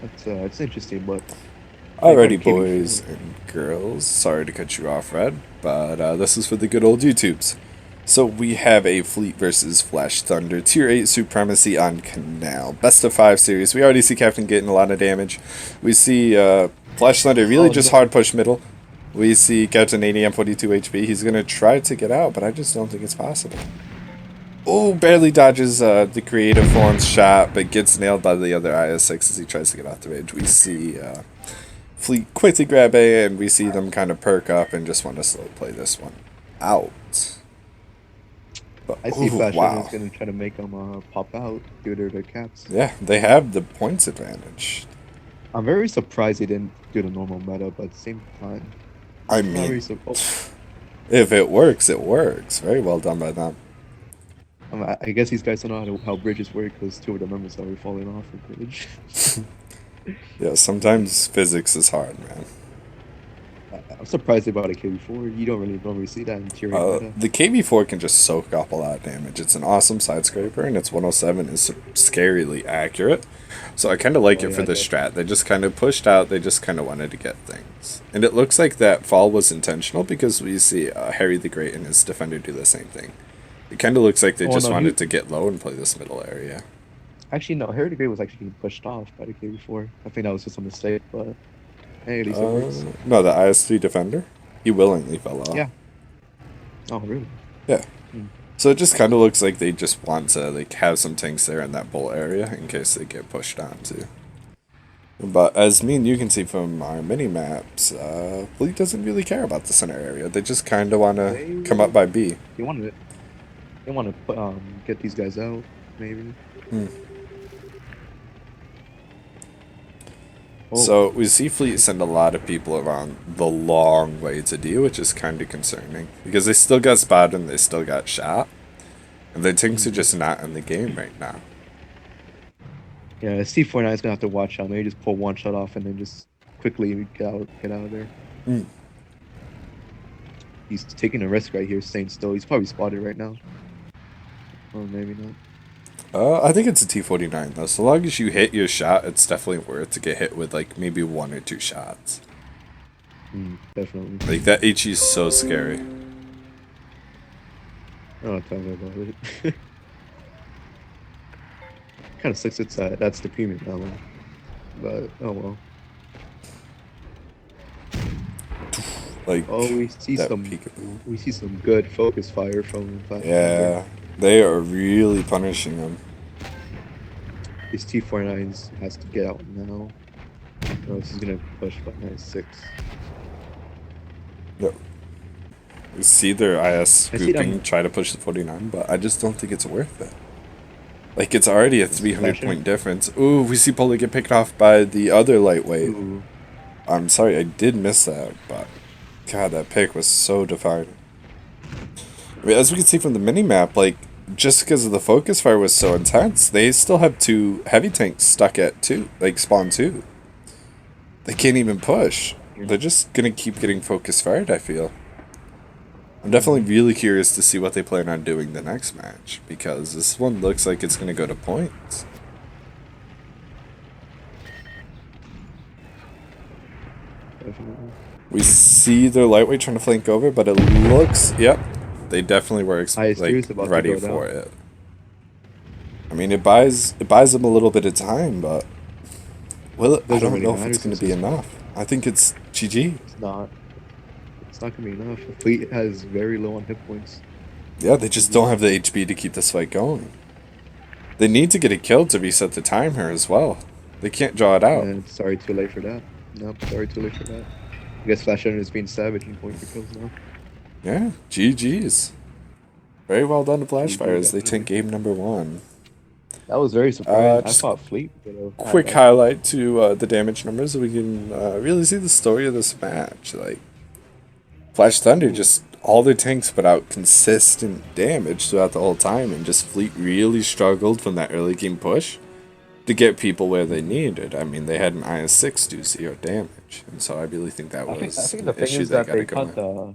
It's interesting, but they brought a Alrighty, boys KB4. and girls. Sorry to cut you off, Red, but this is for the good old YouTubes. So we have a Fleet versus Flash Thunder Tier 8 Supremacy on Canal. Best of 5 series. We already see Captain getting a lot of damage. We see Flash Thunder really Oh just no! hard push middle. We see Captain 80 42 HP. He's going to try to get out, but I just don't think it's possible. Oh, barely dodges the creative form's shot, but gets nailed by the other IS-6 as he tries to get off the ridge. We see Fleet quickly grab A, and we see them kind of perk up and just want to slow play this one out. But, I see oh, Flash Runner is wow. gonna try to make them pop out due to their caps. Yeah, they have the points advantage. I'm very surprised they didn't do the normal meta, but at the same time, I not mean, really so. Oh, if it works, it works. Very well done by them. I guess these guys don't know how bridges work because two of the members are falling off the bridge. Yeah, sometimes physics is hard, man. I'm surprised about a KB4. You don't really normally see that in tier 8 meta. The KB4 can just soak up a lot of damage. It's an awesome side scraper, and its 107 is scarily accurate. So I kind of like Oh it for yeah, the definitely. strat. They just kind of pushed out. They just kind of wanted to get things. And it looks like that fall was intentional because we see Harry the Great and his defender do the same thing. It kind of looks like they Oh just no, he wanted to get low and play this middle area. actually no. Harry the Great was actually being pushed off by the KB4. I think that was just a mistake, but hey, at least it works. No, the IS3 defender, he willingly fell off. Yeah. Oh really? Yeah. Hmm. So it just kind of looks like they just want to like have some tanks there in that bull area in case they get pushed onto. But as me and you can see from our mini maps, Fleet doesn't really care about the center area. They just kind of want to come up They by B. they wanted they want to put, get these guys out maybe. Hmm. Oh, So we see Fleet send a lot of people around the long way to D, which is kind of concerning because they still got spotted and they still got shot, and the tanks are hmm. just not in the game right now. Yeah, C49 is gonna have to watch out. Maybe just pull one shot off and then just quickly get out of there. Hmm. He's taking a risk right here, staying still. He's probably spotted right now, or maybe not. I think it's a T49 though. So long as you hit your shot, it's definitely worth to get hit with like maybe one or two shots. Definitely. Like that HE is so scary. Oh, tell me about it. Kind of sucks. It's that's the premium level, but oh well. Like Oh, that peekaboo. we see some good focus fire from Flash Thunder. Yeah, they are really punishing him. His T49s has to get out now. Or else he's gonna push by 96. Yep. We see their IS I see scooping, them. try to push the 49, but I just don't think it's worth it. Like, it's already a Let's see 300 Flasher. point difference. Ooh, we see Poli get picked off by the other lightweight. Ooh, I'm sorry, I did miss that, but God, that pick was so defining. I mean, as we can see from the mini-map, like, just because of the focus fire was so intense, they still have two heavy tanks stuck at two, like, spawn two. They can't even push. yeah. They're just gonna keep getting focus fired, I feel. I'm definitely Mm, really curious to see what they plan on doing the next match, because this one looks like it's gonna go to points. definitely. We see their lightweight trying to flank over, but it looks, yep, they definitely were IS2 like is about to ready go for down. it. I mean, it buys them a little bit of time, but will it? I Doesn't don't really know if matter it's going since to be enough. I think it's GG. it's not it's not gonna be enough. The fleet has very low on hit points. Yeah, they just don't have the HP to keep this fight going. They need to get a kill to reset the timer as well. They can't draw it out. And sorry, too late for that. Nope, sorry, too late for that. I guess Flash Hunter is being savage and going for kills now. Yeah, GG's. Very well done to GG, Flashfires. They take definitely. game number one. That was very surprising. I Just thought Fleet would have had quick that. highlight to the damage numbers so we can really see the story of this match. Like, Flash Thunder, Ooh, just all their tanks put out consistent damage throughout the whole time, and just Fleet really struggled from that early game push to get people where they needed. I mean, they had an IS-6 do 0 damage, and so I really think that I was think an the thing issue is they that got to they go cut in. the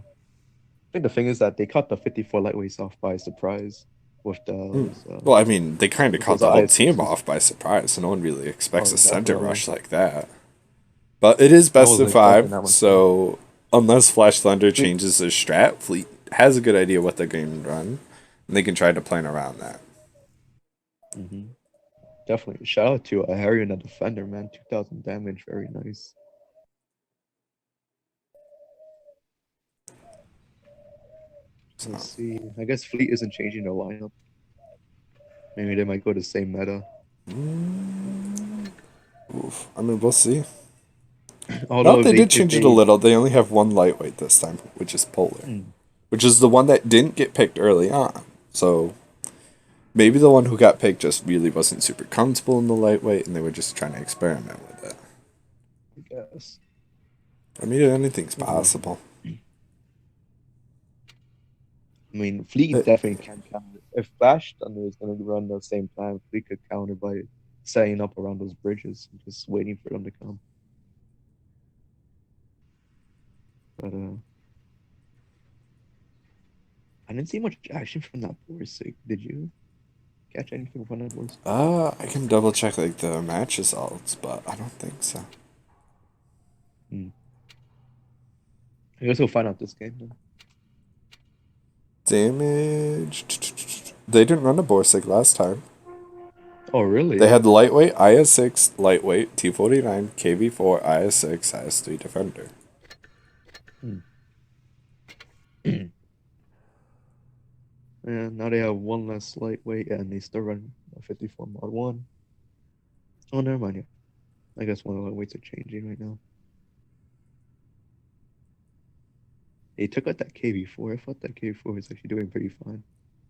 I think the thing is that they cut the 54 lightweights off by surprise. with Hmm. those Well, I mean, they kind of with caught those the whole team IS6s. off by surprise, so no one really expects Oh, a center definitely. rush like that. But it is I best wasn't of expecting five, that myself. so unless Flash Thunder Fleet, changes their strat, Fleet has a good idea what they're going to run, and they can try to plan around that. hmm Definitely. Shout out to Harry and the defender, man. 2,000 damage, very nice. So, Let's see. I guess Fleet isn't changing their lineup. Maybe they might go the same meta. oof. I mean, we'll see. No, Although they did if change it a they little. They only have one lightweight this time, which is Polar, mm, which is the one that didn't get picked early on. So maybe the one who got picked just really wasn't super comfortable in the lightweight, and they were just trying to experiment with it. I guess. I mean, anything's I don't know. possible. I mean, Fleet Uh, definitely can counter. If Flash Thunder is going to run at the same time, Fleet could counter by setting up around those bridges and just waiting for them to come. But I didn't see much action from that Borsig. Did you catch anything from that Borsig? I can double check like the match results, but I don't think so. Hmm. I guess we'll find out this game then. Damage. They didn't run a Borsig last time. Oh, They really? had lightweight, IS6, lightweight, T49, KV4, IS6, IS3 defender. Hmm. And now they have one less lightweight, and they still run a 54 mod 1. Oh, never mind. Yeah. I guess one of the lightweights are changing right now. They took out that KV4. I thought that KV4 was actually doing pretty fine.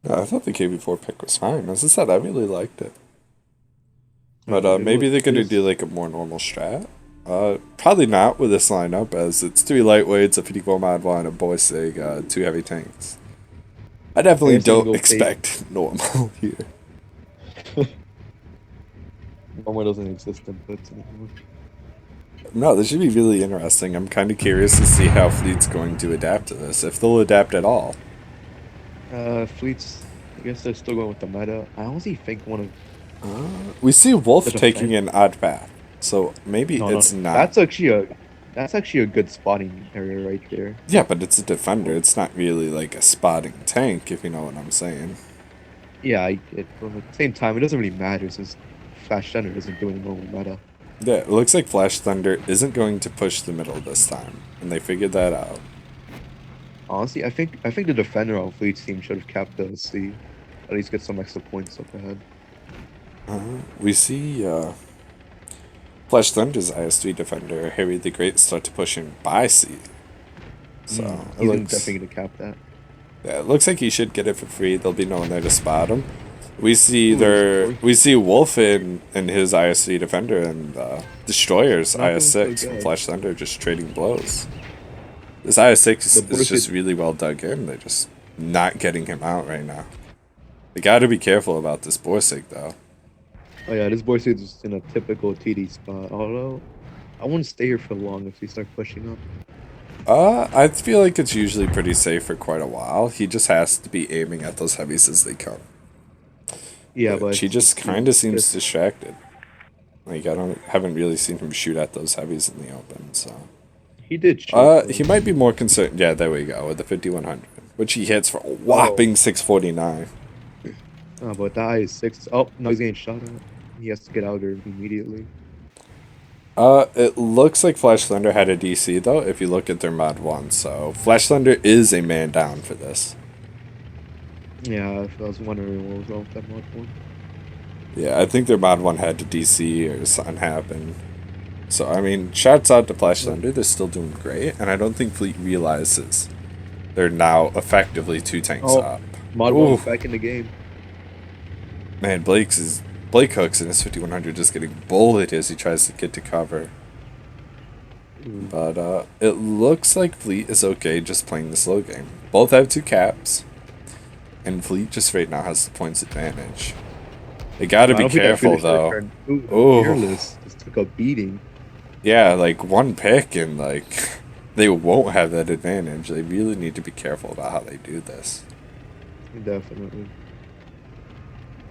I thought the KV4 pick was fine. As I said, I really liked it. But It maybe was, they're it gonna do was, like a more normal strat. Probably not with this lineup, as it's three lightweights, a 54 mod one, a Boysig, two heavy tanks. I I definitely guess they're gonna don't go pay. expect normal here. Normal doesn't exist in Blitz anymore. No, this should be really interesting. I'm kind of curious to see how Fleet's going to adapt to this, if they'll adapt at all. Fleets, I guess they're still going with the meta. I honestly think one of We see the Wolf taking defense. an odd path, so maybe No, it's no, not. that's actually a good spotting area right there. Yeah, but it's a defender. It's not really like a spotting tank, if you know what I'm saying. Yeah, I get, but at the same time, it doesn't really matter since Flash Thunder isn't doing the normal meta. Yeah, it looks like Flash Thunder isn't going to push the middle this time, and they figured that out. Honestly, I think the defender on Fleet's team should have kept the C, at least get some extra points up ahead. We see Flash Thunder's IS3 defender, Harry the Great, start to push him by C. So it He's looks, definitely gonna cap that. yeah, it looks like he should get it for free. There'll be no one there to spot him. We see Ooh, this boy we see Wolf in his IS3 defender and Destroyer's not doing so IS6 from good. Flash Thunder just trading blows. This IS6 The is boy just really well dug in. They're just not getting him out right now. They got to be careful about this Borsig though. Oh yeah, this voice is just in a typical TD spot. Although I wouldn't stay here for long if we start pushing up. I feel like it's usually pretty safe for quite a while. He just has to be aiming at those heavies as they come. Yeah, Which but he just kind of seems if distracted. Like I haven't really seen him shoot at those heavies in the open. So he did shoot he though. might be more concerned. Yeah, there we go with the 5100, which he hits for a Oh, whopping 649. but the IS6. Oh no, he's getting shot at. He has to get out of there immediately. It looks like Flash Thunder had a DC though. If you look at their mod one, so Flash Thunder is a man down for this. Yeah, I was wondering what was wrong with that mod one. Yeah, I think their mod one had to DC or something happened. So I mean, shouts out to Flash Thunder. They're still doing great, and I don't think Fleet realizes they're now effectively two tanks Oh, up. mod Ooh, one's back in the game. man, Blake Hooks in his 5100 just getting bulleted as he tries to get to cover. Ooh. But it looks like Fleet is okay just playing the slow game. Both have two caps, and Fleet just right now has the points advantage. They gotta I be don't think I careful finished that though. turn. Ooh, Oh, Fearless just took a beating. yeah, like one pick and like they won't have that advantage. They really need to be careful about how they do this. Definitely.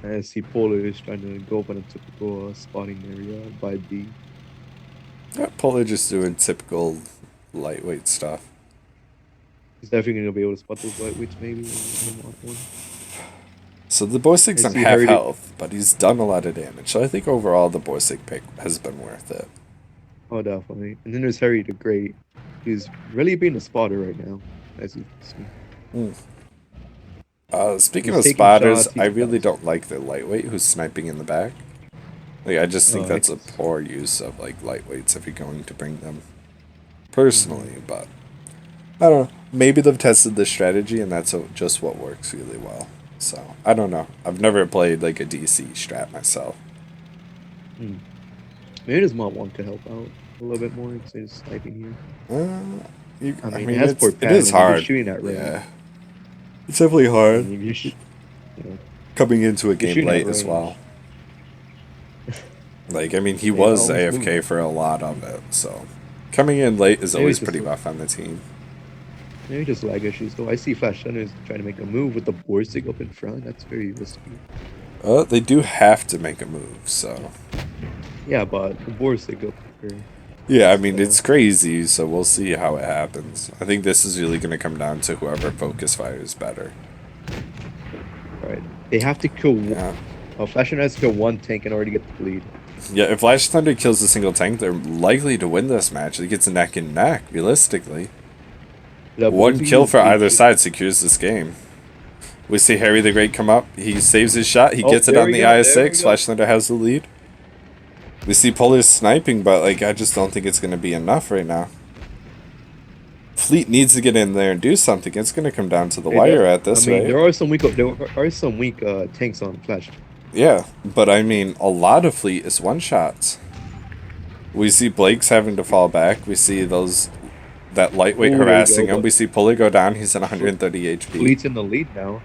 I see Polar is trying to go for a typical spotting area by B. Yeah, Polar just doing typical lightweight stuff. He's definitely gonna be able to spot those lightweights maybe on the mod one. So the Borsig's I on see half Harry. health, but he's done a lot of damage. So I think overall the Borsig pick has been worth it. Oh, definitely. And then there's Harry the Great, who's really being a spotter right now, as you can see. Mm. Speaking He's of taking spotters, shots. I He's really don't like the lightweight who's sniping in the back. Like I just think that's a it's poor use of like lightweights if you're going to bring them. mhm. Personally, but I don't know. Maybe they've tested this strategy and that's just what works really well. So I don't know. I've never played like a DC strat myself. Mm. Maybe his mod one could help out a little bit more instead of sniping here. I I mean, it mean, has port it pad. is I mean, you're hard. shooting at range. Yeah, it's definitely I hard mean, you know, coming into a you're game shooting at late as well. range. Like, I mean, he Yeah, was almost moved. AFK for a lot of it, so coming in late is Maybe always just pretty rough on the team. maybe just lag issues though. I see Flash Thunder is trying to make a move with the Borsig up in front. That's very risky. They do have to make a move, so Yeah, but the Borsig up here. yeah, I Just mean, it's crazy, so we'll see how it happens. I think this is really going to come down to whoever focus fires better. right. They have to kill. Yeah. Flash Thunder has to kill one tank in order to get the lead. Yeah, if Flash Thunder kills a single tank, they're likely to win this match. It gets neck and neck, realistically. The One Borsig kill is for either H. side secures this game. We see Harry the Great come up. He saves his shot. He Oh, gets it there on we the go. There we IS-6. go. Flash Thunder has the lead. We see Polar sniping, but like I just don't think it's going to be enough right now. Fleet needs to get in there and do something. It's going to come down to the wire at I this mean, rate. there are some weak tanks on Flash. Yeah, but I mean, a lot of Fleet is one-shots. We see Blake's having to fall back. We see that lightweight Oh, there we harassing go. him. We see Pulley go down. He's at 130 HP. Fleet's in the lead now.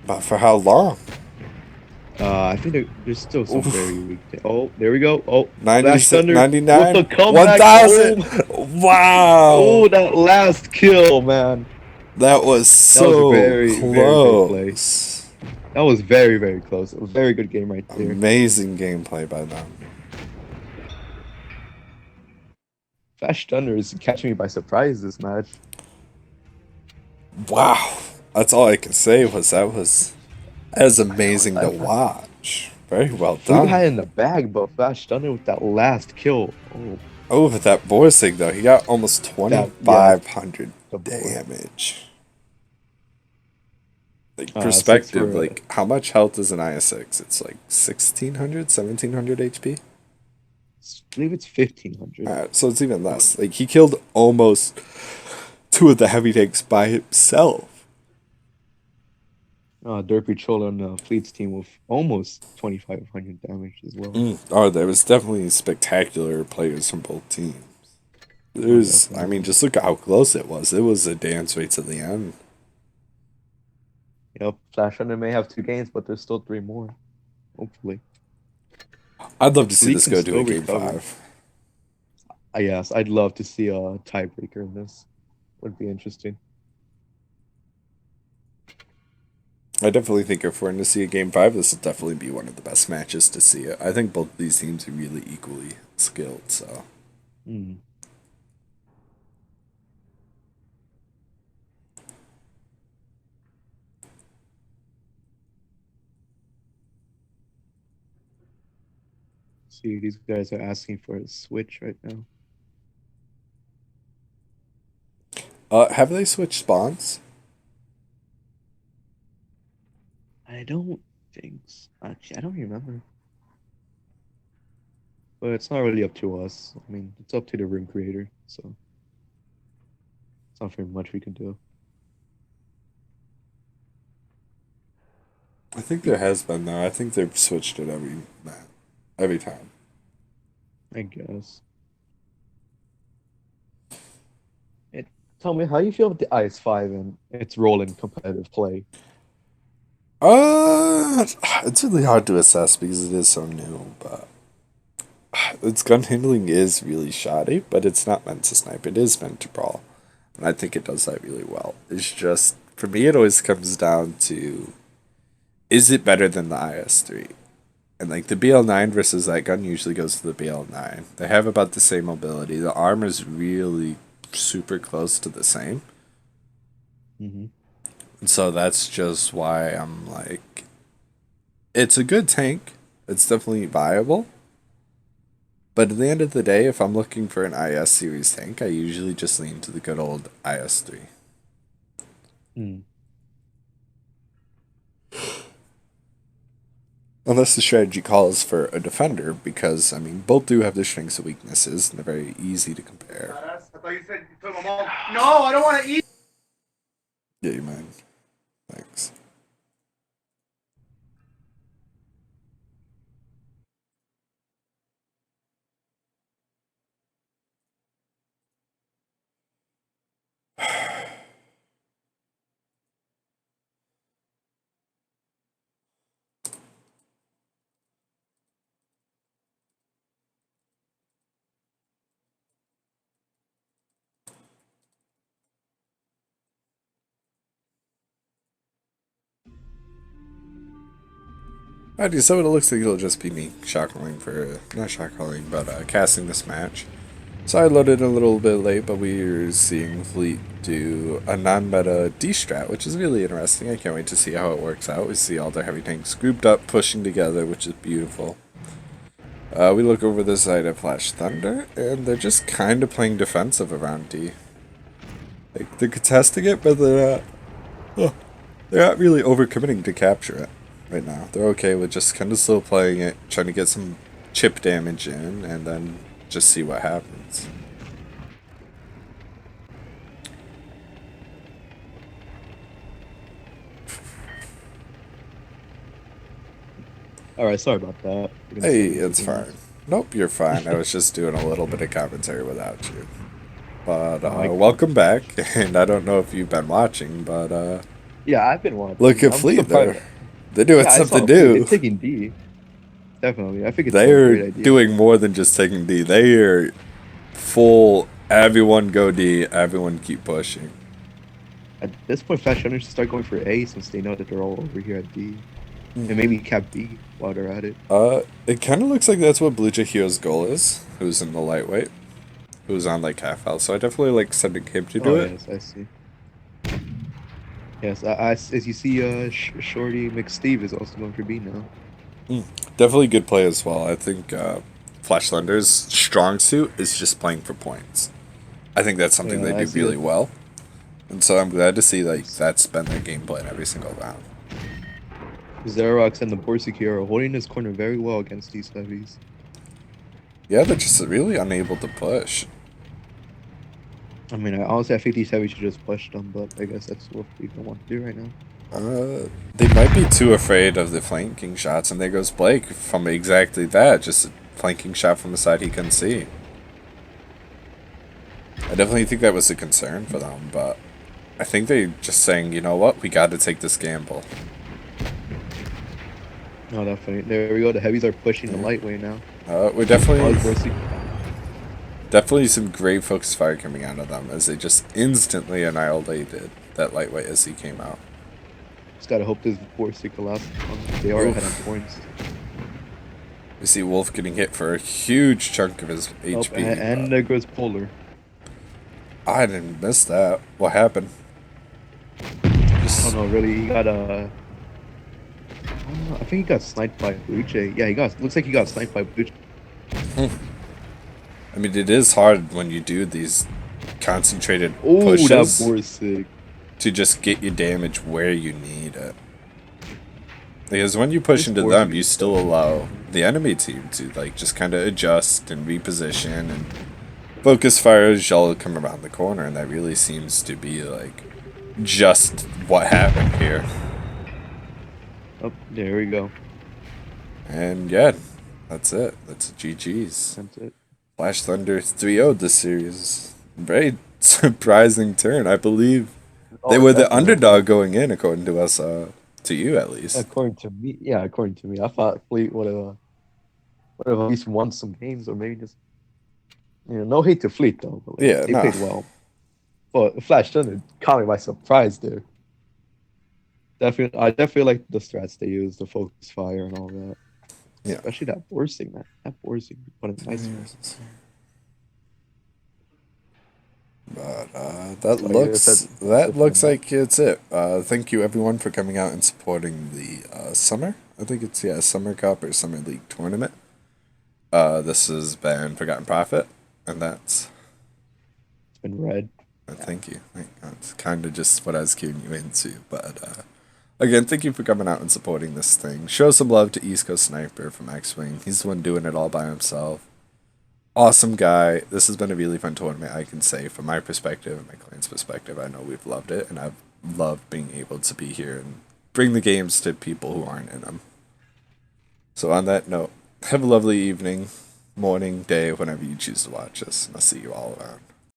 But for how long? I think there's still some Oof. very weak. Oh, there we go. Oh, 96, Flash Thunder 99, with the comeback. 1,000. Oh, Wow. oh, that last kill, man. That was That was so very, very good play. close. That was very, very close. A very good game right there. Amazing gameplay by them. Flash Thunder is catching me by surprise this match. Wow. That's all I can say was that was amazing to watch. Very well Fleet done. had in the bag, but Flash Thunder with that last kill. Oh, Oh, with that Borsig though, he got almost 2,500 the boy. damage. Like 6 perspective, for, like how much health is an IS-6? It's like 1,600, 1,700 HP. I believe it's 1,500. Alright, so it's even less. Like he killed almost two of the heavy tanks by himself. Derpy Troll on Fleet's team with almost 2,500 damage as well. Oh, there was definitely spectacular players from both teams. There's, I mean, just look at how close it was. It was a dance right to the end. You know, Flash Thunder may have 2 games, but there's still 3 more. Hopefully. I'd love to see Fleet this can go to a still game recover. 5. Yes, I'd love to see a tiebreaker in this. Would be interesting. I definitely think if we're going to see a game 5, this will definitely be one of the best matches to see it. I think both of these teams are really equally skilled, so. Mm. See, these guys are asking for a switch right now. Have they switched spawns? I don't think so. Actually, I don't remember. But it's not really up to us. I mean, it's up to the room creator, so it's not very much we can do. I think there has been, though. I think they've switched it every time. I guess. Tell me, how you feel with the IS-5 and its role in competitive play? It's really hard to assess because it is so new, but its gun handling is really shoddy, but it's not meant to snipe. It is meant to brawl, and I think it does that really well. It's just, for me, it always comes down to is it better than the IS-3? And like the BL9 versus that gun usually goes to the BL9. They have about the same mobility. The armor is really super close to the same. Mm-hmm. And so that's just why I'm like, it's a good tank. It's definitely viable. But at the end of the day, if I'm looking for an IS series tank, I usually just lean to the good old IS-3. Mm. Unless the strategy calls for a defender, because, I mean, both do have their strengths and weaknesses, and they're very easy to compare. I thought you said you took them all. No, I don't want to eat. Yeah, you mind. Thanks. Alrighty, so it looks like it'll just be me shot calling for, not shot calling, but casting this match. So I loaded a little bit late, but we're seeing Fleet do a non-meta D-strat, which is really interesting. I can't wait to see how it works out. We see all their heavy tanks grouped up, pushing together, which is beautiful. We look over the side of Flash Thunder, and they're just kind of playing defensive around D. Like, they're contesting it, but they're not really overcommitting to capture it right now. They're okay with just kind of slow playing it, trying to get some chip damage in, and then just see what happens. All right, sorry about that. Hey, it's fine. Nope, you're fine. I was just doing a little bit of commentary without you. But welcome back, and I don't know if you've been watching, but yeah, I've been watching. look at Fleet. They're doing something new. They're taking D. Definitely, I think it's They a are great idea. doing more than just taking D. They are full. Everyone go D. Everyone keep pushing. At this point, Flash Hunters should start going for A since they know that they're all over here at D. And maybe cap B while they're at it. It kind of looks like that's what Blue Jay Hero's goal is. Who's in the lightweight? Who's on like half health. So I definitely like sending him to do it. Yes, I see. Yes, as you see, Shorty McSteve is also going for B now. Definitely good play as well. I think Flash Thunder's strong suit is just playing for points. I think that's something they do really well. And so I'm glad to see like that's been their game plan every single round. Xerox and the Borsig here are holding his corner very well against these heavies. Yeah, they're just really unable to push. I mean, honestly, I think these heavies should just push them, but I guess that's what we don't want to do right now. They might be too afraid of the flanking shots, and there goes Blake from exactly that, just a flanking shot from the side he couldn't see. I definitely think that was a concern for them, but I think they're just saying, you know what, we got to take this gamble. Oh, definitely. There we go. The heavies are pushing the lightweight now. We're definitely some great focus fire coming out of them as they just instantly annihilated that lightweight as he came out. Just gotta hope this Borsig collapses. They are ahead on points. We see Wolf getting hit for a huge chunk of his HP. And there goes Polar. I didn't miss that. What happened? Oh no, really? He got I think he got sniped by Blue Jay. Yeah, looks like he got sniped by Blue Jay. I mean, it is hard when you do these concentrated pushes that Borsig to just get your damage where you need it. Because when you push into them, you still allow the enemy team to like just kind of adjust and reposition and focus fires y'all come around the corner, and that really seems to be like just what happened here. Oh, there we go. And yeah, that's it. That's GG's. That's it. Flash Thunder 3-0'd this series. Very surprising turn. I believe they were the underdog going in, according to us, to you at least. According to me, yeah, according to me. I thought Fleet would have at least won some games, or maybe just, no hate to Fleet though. But yeah, they played well. But Flash Thunder caught me by surprise there. Definitely, I definitely like the strats they use, the focus fire and all that. Yeah. Especially that borsting, man. That borsting, put a nice one. But Oh yeah, that's that it for the looks map. like it's it. Thank you everyone for coming out and supporting the summer. I think it's Summer Cup or Summer League tournament. This has been Forgotten Prophet, and that's It's been red. Yeah. thank you. That's kind of just what I was cueing you into. But again, thank you for coming out and supporting this thing. Show some love to EastCoastSniper from XWING. He's the one doing it all by himself. Awesome guy. This has been a really fun tournament, I can say, from my perspective and my clan's perspective. I know we've loved it, and I've loved being able to be here and bring the games to people who aren't in them. So, on that note, have a lovely evening, morning, day, whenever you choose to watch us, and I'll see you all around.